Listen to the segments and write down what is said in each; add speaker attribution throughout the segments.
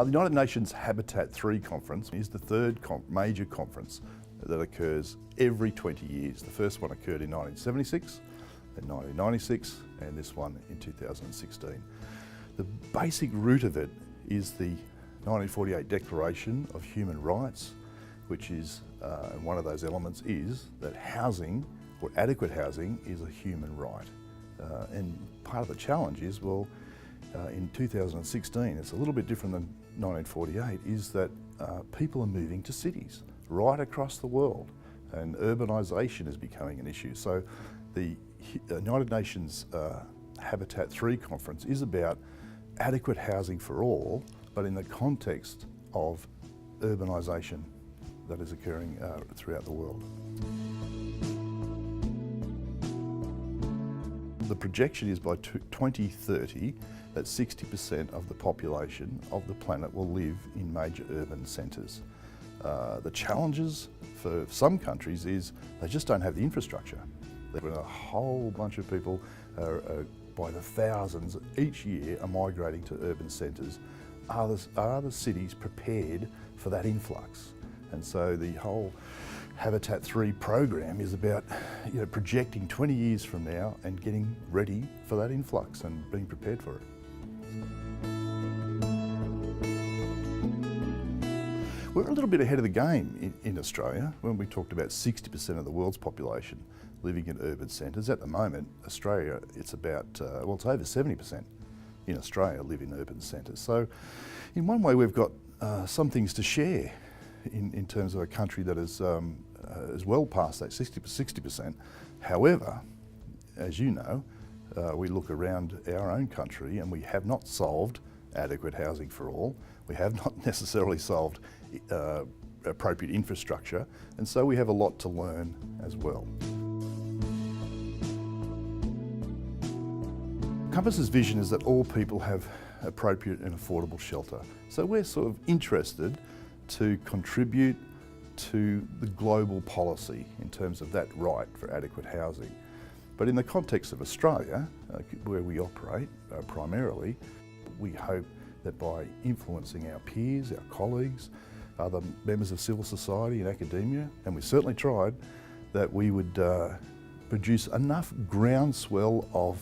Speaker 1: The United Nations Habitat 3 conference is the third major conference that occurs every 20 years. The first one occurred in 1976, then 1996, and this one in 2016. The basic root of it is the 1948 Declaration of Human Rights, which is, and one of those elements is that housing, or adequate housing, is a human right. And part of the challenge is, well, in 2016, it's a little bit different than 1948, is that people are moving to cities right across the world, and urbanisation is becoming an issue. So the United Nations Habitat 3 conference is about adequate housing for all, but in the context of urbanisation that is occurring throughout the world. The projection is by 2030 that 60% of the population of the planet will live in major urban centres. The challenges for some countries is they just don't have the infrastructure. A whole bunch of people by the thousands each year are migrating to urban centres. Are the cities prepared for that influx? And so the whole Habitat 3 program is about projecting 20 years from now and getting ready for that influx and being prepared for it. We're a little bit ahead of the game in Australia when we talked about 60% of the world's population living in urban centres. At the moment, Australia, it's about, well, it's over 70% in Australia live in urban centres. So in one way, we've got some things to share in terms of a country that is well past that 60%. However, as you know, we look around our own country and we have not solved adequate housing for all. We have not necessarily solved appropriate infrastructure, and so we have a lot to learn as well. Compass's vision is that all people have appropriate and affordable shelter. So we're sort of interested to contribute to the global policy in terms of that right for adequate housing. But in the context of Australia, where we operate primarily, we hope that by influencing our peers, our colleagues, other members of civil society and academia, and we certainly tried, that we would produce enough groundswell of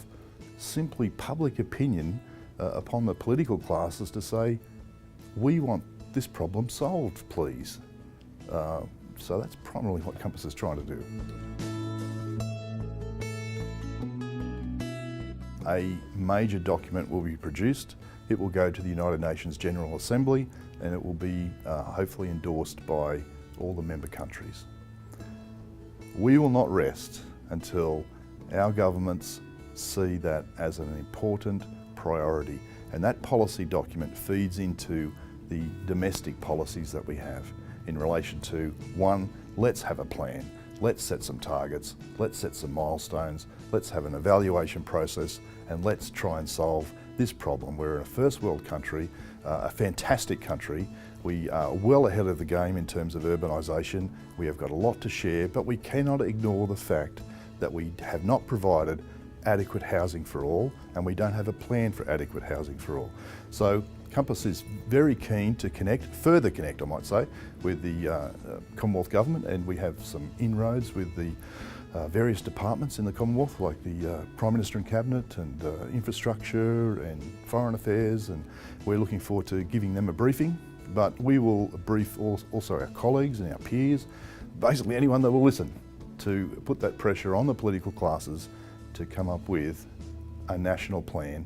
Speaker 1: simply public opinion upon the political classes to say, we want this problem solved, please. So that's primarily what Compass is trying to do. A major document will be produced. It will go to the United Nations General Assembly, and it will be hopefully endorsed by all the member countries. We will not rest until our governments see that as an important priority, and that policy document feeds into the domestic policies that we have in relation to, one, let's have a plan, let's set some targets, let's set some milestones, let's have an evaluation process, and let's try and solve this problem. We're in a first world country, a fantastic country. We are well ahead of the game in terms of urbanisation. We have got a lot to share, but we cannot ignore the fact that we have not provided adequate housing for all, and we don't have a plan for adequate housing for all. So Compass is very keen to further connect, I might say, with the Commonwealth Government, and we have some inroads with the various departments in the Commonwealth, like the Prime Minister and Cabinet, and Infrastructure and Foreign Affairs, and we're looking forward to giving them a briefing. But we will brief also our colleagues and our peers, basically anyone that will listen, to put that pressure on the political classes to come up with a national plan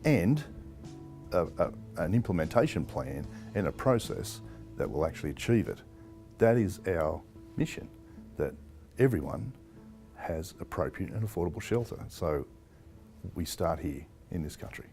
Speaker 1: and an implementation plan and a process that will actually achieve it. That is our mission, that everyone has appropriate and affordable shelter. So we start here in this country.